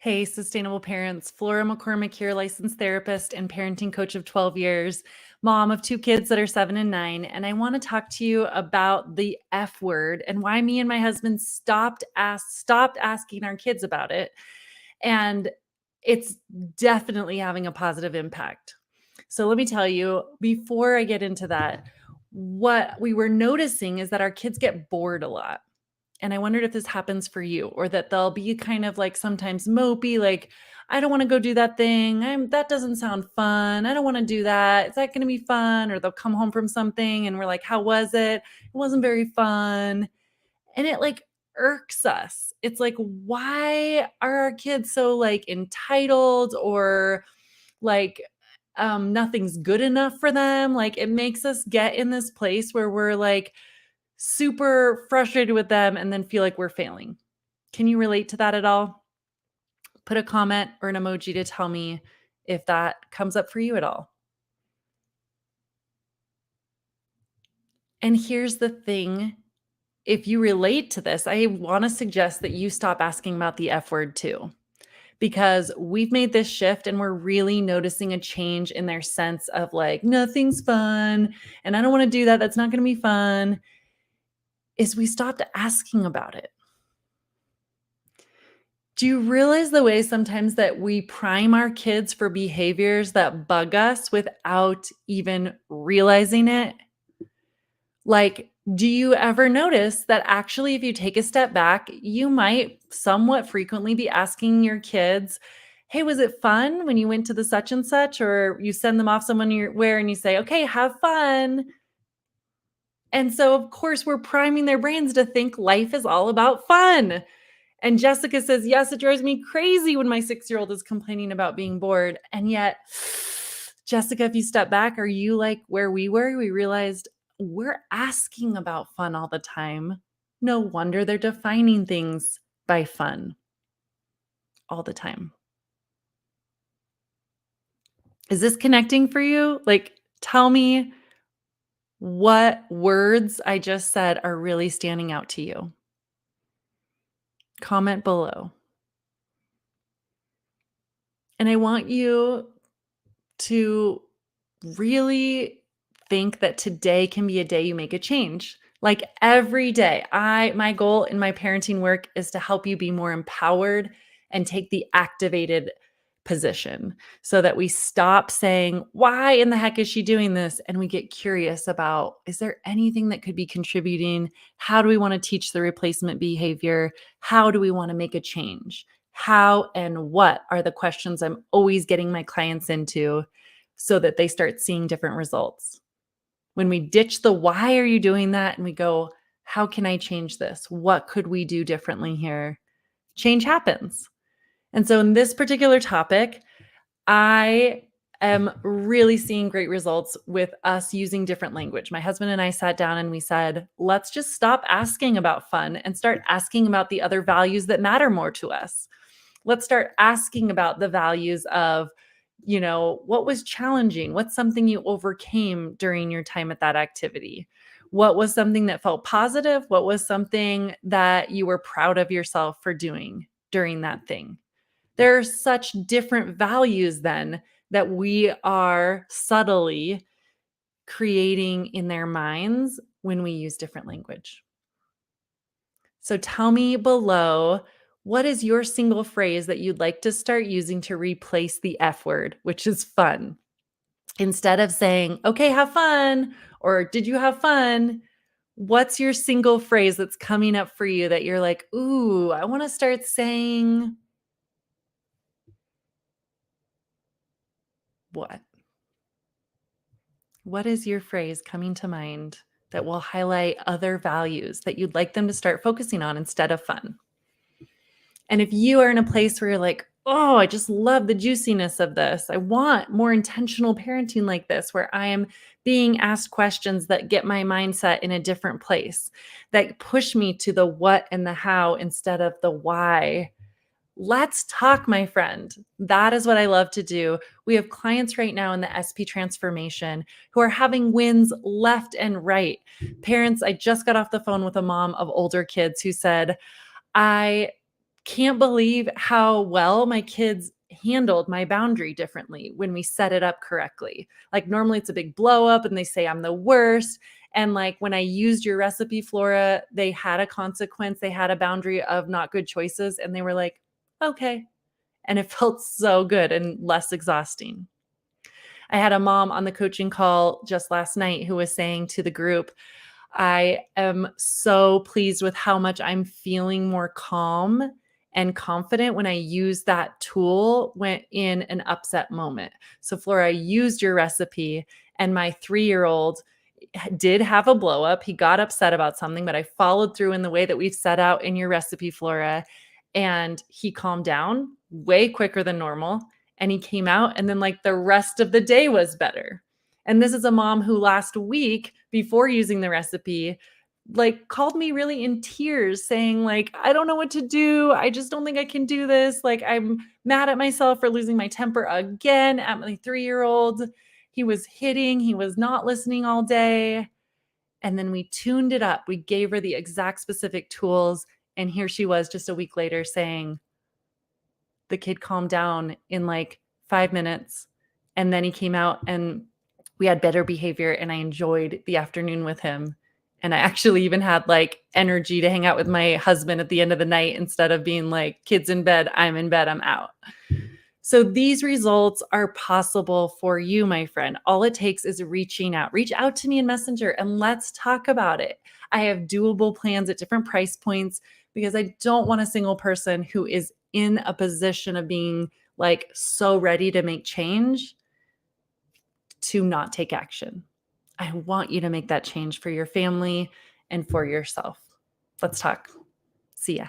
Hey, sustainable parents. Flora McCormick here, licensed therapist and parenting coach of 12 years, mom of two kids that are 7 and 9. And I want to talk to you about the F word and why me and my husband stopped asking our kids about it. And it's definitely having a positive impact. So let me tell you, before I get into that, what we were noticing is that our kids get bored a lot. And I wondered if this happens for you or that they'll be kind of like sometimes mopey, like, I don't want to go do that thing. That doesn't sound fun. I don't want to do that. Is that going to be fun? Or they'll come home from something and we're like, how was it? It wasn't very fun. And it like irks us. It's like, why are our kids so like entitled or like nothing's good enough for them? Like it makes us get in this place where we're like, super frustrated with them and then feel like we're failing. Can you relate to that at all? Put a comment or an emoji to tell me if that comes up for you at all. And here's the thing, if you relate to this, I want to suggest that you stop asking about the F word too, because we've made this shift and we're really noticing a change in their sense of like, nothing's fun. And I don't want to do that. That's not going to be fun. Is we stopped asking about it. Do you realize the way sometimes that we prime our kids for behaviors that bug us without even realizing it? Like, do you ever notice that actually, if you take a step back, you might somewhat frequently be asking your kids, hey, was it fun when you went to the such and such? Or you send them off somewhere and you say, okay, have fun. And so, of course, we're priming their brains to think life is all about fun. And Jessica says, yes, it drives me crazy when my 6-year-old is complaining about being bored. And yet, Jessica, if you step back, are you like where we were? We realized we're asking about fun all the time. No wonder they're defining things by fun all the time. Is this connecting for you? Like, tell me what words I just said are really standing out to you. Comment below. And I want you to really think that today can be a day you make a change. Like every day, my goal in my parenting work is to help you be more empowered and take the activated position so that we stop saying, why in the heck is she doing this? And we get curious about, is there anything that could be contributing? How do we want to teach the replacement behavior? How do we want to make a change? How and what are the questions I'm always getting my clients into so that they start seeing different results? When we ditch the why are you doing that and we go, how can I change this? What could we do differently here? Change happens. And so in this particular topic, I am really seeing great results with us using different language. My husband and I sat down and we said, let's just stop asking about fun and start asking about the other values that matter more to us. Let's start asking about the values of, what was challenging? What's something you overcame during your time at that activity? What was something that felt positive? What was something that you were proud of yourself for doing during that thing? There are such different values then that we are subtly creating in their minds when we use different language. So tell me below, what is your single phrase that you'd like to start using to replace the F word, which is fun? Instead of saying, okay, have fun, or did you have fun? What's your single phrase that's coming up for you that you're like, ooh, I want to start saying what? What is your phrase coming to mind that will highlight other values that you'd like them to start focusing on instead of fun? And if you are in a place where you're like, oh, I just love the juiciness of this. I want more intentional parenting like this, where I am being asked questions that get my mindset in a different place, that push me to the what and the how instead of the why. Let's talk, my friend. That is what I love to do. We have clients right now in the SP transformation who are having wins left and right. Parents, I just got off the phone with a mom of older kids who said, I can't believe how well my kids handled my boundary differently when we set it up correctly. Like normally it's a big blow up and they say I'm the worst. And like when I used your recipe, Flora, they had a consequence. They had a boundary of not good choices. And they were like, okay. And it felt so good and less exhausting. I had a mom on the coaching call just last night who was saying to the group, I am so pleased with how much I'm feeling more calm and confident when I use that tool when in an upset moment. So, Flora, I used your recipe, and my 3-year-old did have a blow up. He got upset about something, but I followed through in the way that we've set out in your recipe, Flora, and he calmed down way quicker than normal. And he came out, and then like the rest of the day was better. And this is a mom who last week, before using the recipe, like called me really in tears saying like, I don't know what to do. I just don't think I can do this. Like I'm mad at myself for losing my temper again at my 3-year-old. He was hitting, he was not listening all day. And then we tuned it up. We gave her the exact specific tools. And here she was just a week later saying, the kid calmed down in like 5 minutes. And then he came out and we had better behavior and I enjoyed the afternoon with him. And I actually even had like energy to hang out with my husband at the end of the night instead of being like, kids in bed, I'm out. So these results are possible for you, my friend. All it takes is reaching out. Reach out to me in Messenger and let's talk about it. I have doable plans at different price points because I don't want a single person who is in a position of being like so ready to make change to not take action. I want you to make that change for your family and for yourself. Let's talk. See ya.